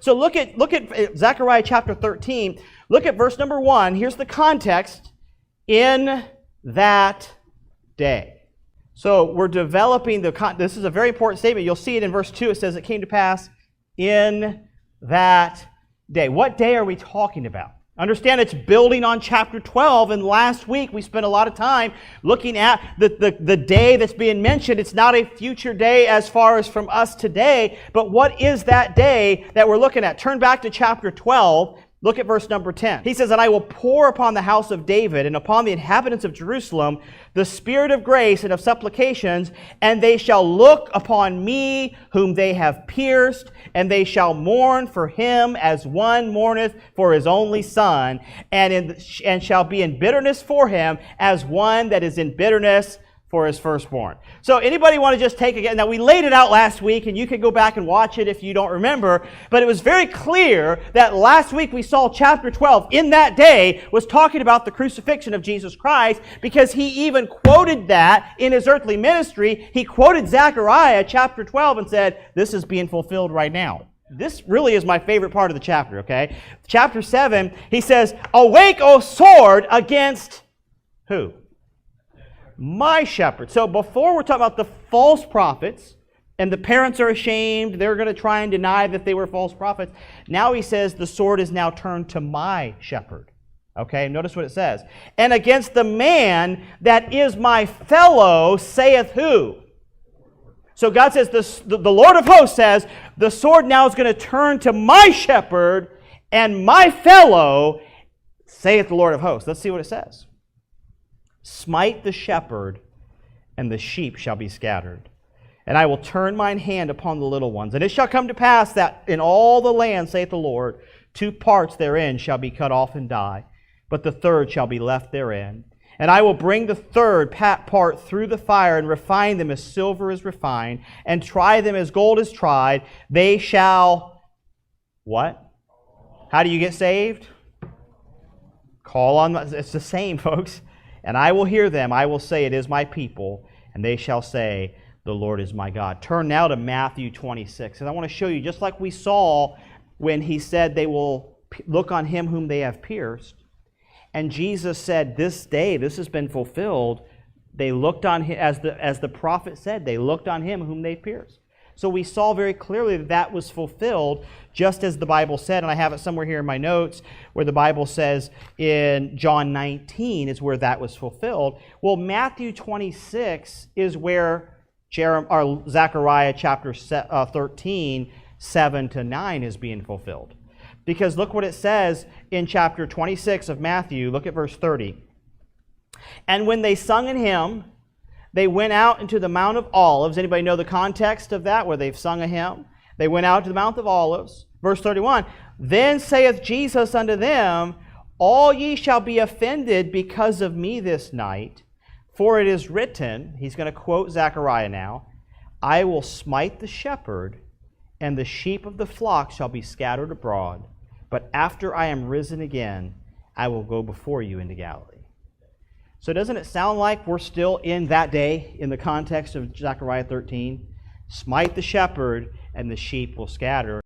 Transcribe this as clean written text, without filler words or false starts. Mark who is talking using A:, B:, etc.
A: So look at Zechariah chapter 13. Look at verse number 1. Here's the context. In that day. So we're developing this is a very important statement. You'll see it in verse 2. It says it came to pass in that day. What day are we talking about? Understand it's building on chapter 12, and last week we spent a lot of time looking at the day that's being mentioned. It's not a future day as far as from us today, but what is that day that we're looking at? Turn back to chapter 12. Look at verse number 10. He says, "And I will pour upon the house of David and upon the inhabitants of Jerusalem the spirit of grace and of supplications, and they shall look upon me whom they have pierced, and they shall mourn for him as one mourneth for his only son, and shall be in bitterness for him as one that is in bitterness for his firstborn." So anybody want to just take again? Now we laid it out last week, and you can go back and watch it if you don't remember, but it was very clear that last week we saw chapter 12 in that day was talking about the crucifixion of Jesus Christ, because he even quoted that in his earthly ministry. He quoted Zechariah chapter 12 and said, this is being fulfilled right now. This really is my favorite part of the chapter, okay? Chapter 7, he says, "Awake, O sword, against" who? "My shepherd." So before we're talking about the false prophets, and the parents are ashamed, they're going to try and deny that they were false prophets. Now he says the sword is now turned to my shepherd. Okay, notice what it says. "And against the man that is my fellow, saith" who? So God says, the Lord of hosts says, the sword now is going to turn to my shepherd and my fellow, saith the Lord of hosts. Let's see what it says. "Smite the shepherd, and the sheep shall be scattered. And I will turn mine hand upon the little ones. And it shall come to pass that in all the land, saith the Lord, 2 parts therein shall be cut off and die, but the third shall be left therein. And I will bring the third part through the fire, and refine them as silver is refined, and try them as gold is tried. They shall" what? How do you get saved? Call on, it's the same, folks. "And I will hear them, I will say, it is my people, and they shall say, the Lord is my God." Turn now to Matthew 26. And I want to show you, just like we saw when he said they will look on him whom they have pierced. And Jesus said, this day, this has been fulfilled. They looked on him, as the prophet said, they looked on him whom they pierced. So we saw very clearly that that was fulfilled, just as the Bible said, and I have it somewhere here in my notes, where the Bible says in John 19 is where that was fulfilled. Well, Matthew 26 is where Zechariah chapter 13, 7 to 9 is being fulfilled. Because look what it says in chapter 26 of Matthew. Look at verse 30. "And when they sung an hymn, they went out into the Mount of Olives." Anybody know the context of that, where they've sung a hymn? They went out to the Mount of Olives. Verse 31, "Then saith Jesus unto them, All ye shall be offended because of me this night. For it is written," he's going to quote Zechariah now, "I will smite the shepherd, and the sheep of the flock shall be scattered abroad. But after I am risen again, I will go before you into Galilee." So doesn't it sound like we're still in that day in the context of Zechariah 13? Smite the shepherd, and the sheep will scatter.